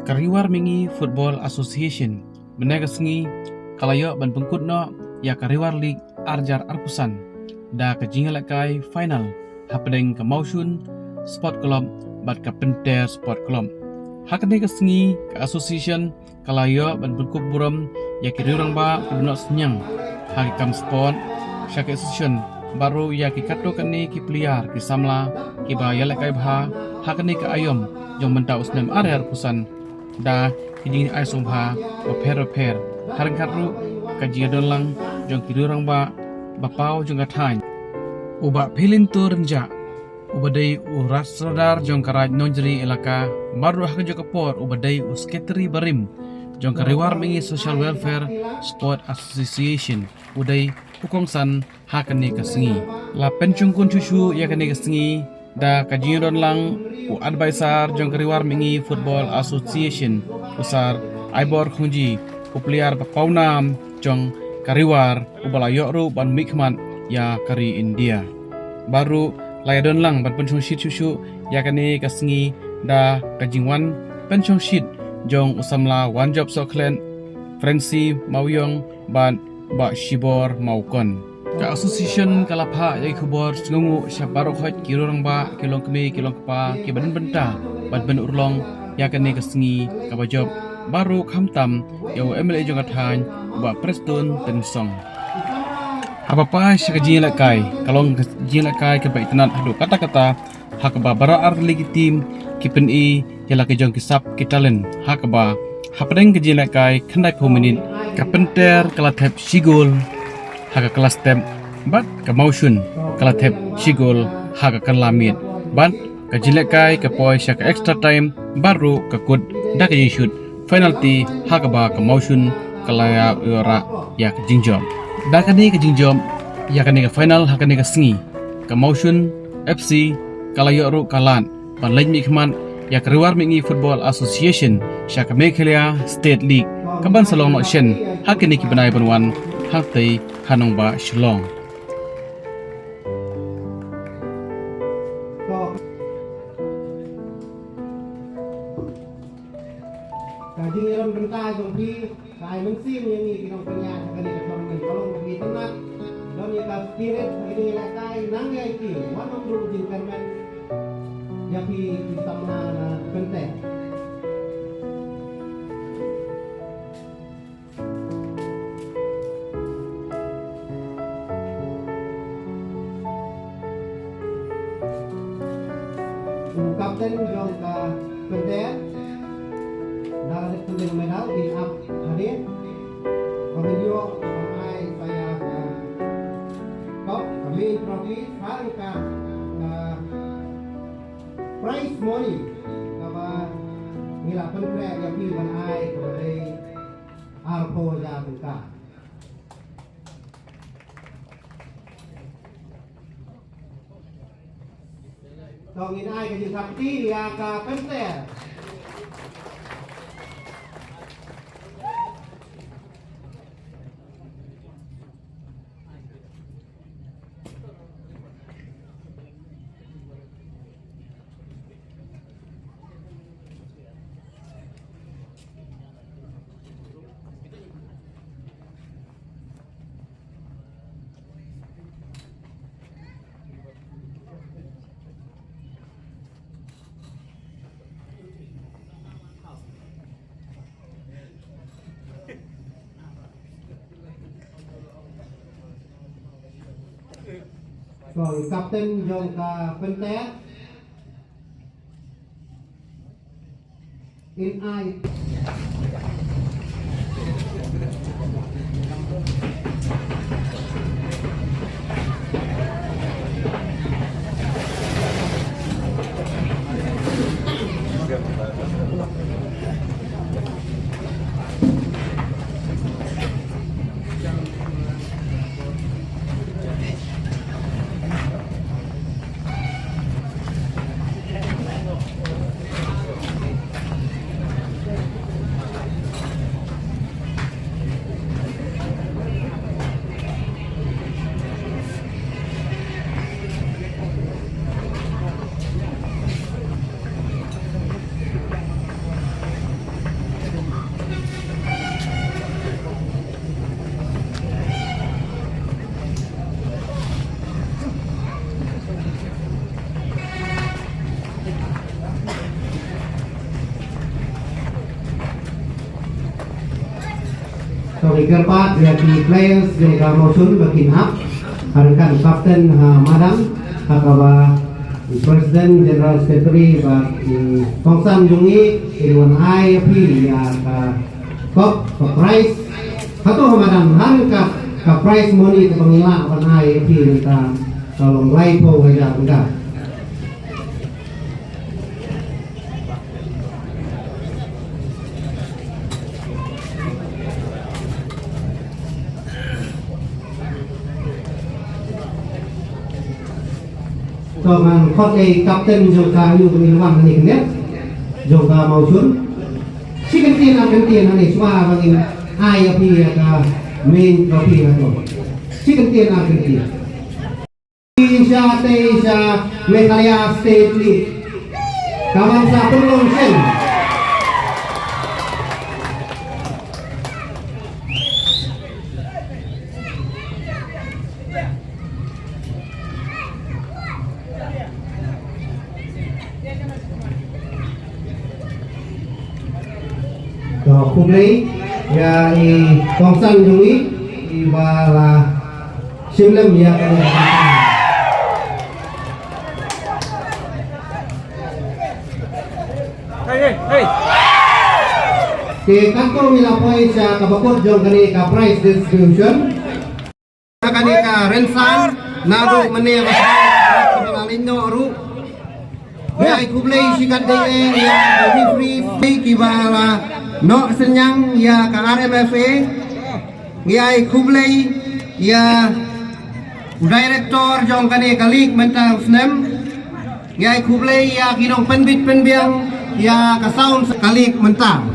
Kariwar Mingi Football Association Benega sengi kalayo ban pengkut no ya Kariwar League arjar arpusan da kejingalakai final hapedeng ke Mausun Sport Club bat ke Penter Sport Club. Hakane ke sengi ke association kalayo ban pengkut buram ya kiriurang ba kudunok senyang hakikam sport syake association baru ya kikato kani ki pliar ki samla ki ba yalakai bha hakane ke ayom jong mentau usnem are arpusan da kini ai sombha per harang karu kaji dolang jong kidurang ba bapau jong gathai uba pilintur renja ubadai urasradar jong karaj nonjeri elaka baru hak jong kapor ubadai usketri barim jong Kariwar Mingi Social Welfare Sport Association udai ukongsan hakani kasengi la pencungkun cucu yakani kasengi da kajiron lang u advisor jong Kariwar Mingi Football Association usar aibor khunji upliar papaunam jong Kariwar ubala yokru ban mikmat ya kari India baru layadon lang ban pencung shit cucu yakani kasengi da kajingwan pencung shit jong usamla one job soklen Frenzy Mauyong ban ba shibor maukon ka association kalapha yai khubor sungu syabarok hot kirorang ba kilong kemi kilong kapa ki ban benta ban ben urlong yakani kasengi ka bajob baru khamtam yau MLA jong athan ba Preston Tensong apa syakaji lakai kalong ji lakai ke baitanan hadu kata-kata hakba bara ar legitim kipen i yala ke jong kisap kitalen hakba hapdeng ke ji lakai khandai pominit kapenter kalatep sigol haka kelas tem bat ke Mausun kalatep sigol haka kan lamit ban ke ji lakai ke poi syak extra time baru ke kut dak ke shoot penalty hakba ke Mausun kalaya ora ya ke jingjom dakani ke jingjom yakani ke final hakani ke sengi ke Mausun FC kalayo ru kalan ban lej mikman ya Kariwar Mingi Football Association syak Meghalaya State League kaban salong no shen hakini ki benai banwan haktai hanong ba Shillong Kajing iron bentai jompi kai mengsim yang ni kinong penyan kani ka men kolong bi tenat don ya ka spirit ini la kai nang ya ki wan om dulu jin permen ya pi samna na bente kapten jong ka bente dalam penting medal di up hadir video ramai saya kop kami trofi harga prize money kapa ngila pentre yang pi ban ai kepada arpo ya buka dong ini ai ke sakti ya ka pentre rồi kapten jong ka pentet in ai Kerpat ya di players yang motion bakin up harakan kapten madam akawa Presiden General Secretary ba Kongsan Jungi Irwan Ai Pi ya kop prize satu madam harakan ka prize money ke pengila Irwan Ai Pi tentang tolong laipo aja enggak. So man khot ay captain jongka yu pengilwan ni kenya jongka mau sun si kentin ani semua bangin ai api ka main api ato si kentin Isha Teisha Meghalaya State League kawan sa Pulong Sen Kublai ya Kongsan Jungi ibala Simlem ya Ke kantor milapoi sa kabakot jong kani ka prize distribution kani ka rensan nado mene ka linno ru ya Kublai sikat de ya free kibala no senyang ya ka RMFA ya Kublai ya director jong kani kalik mental snem ya Kublai ya kinong penbit penbiang ya ka sound kalik mentang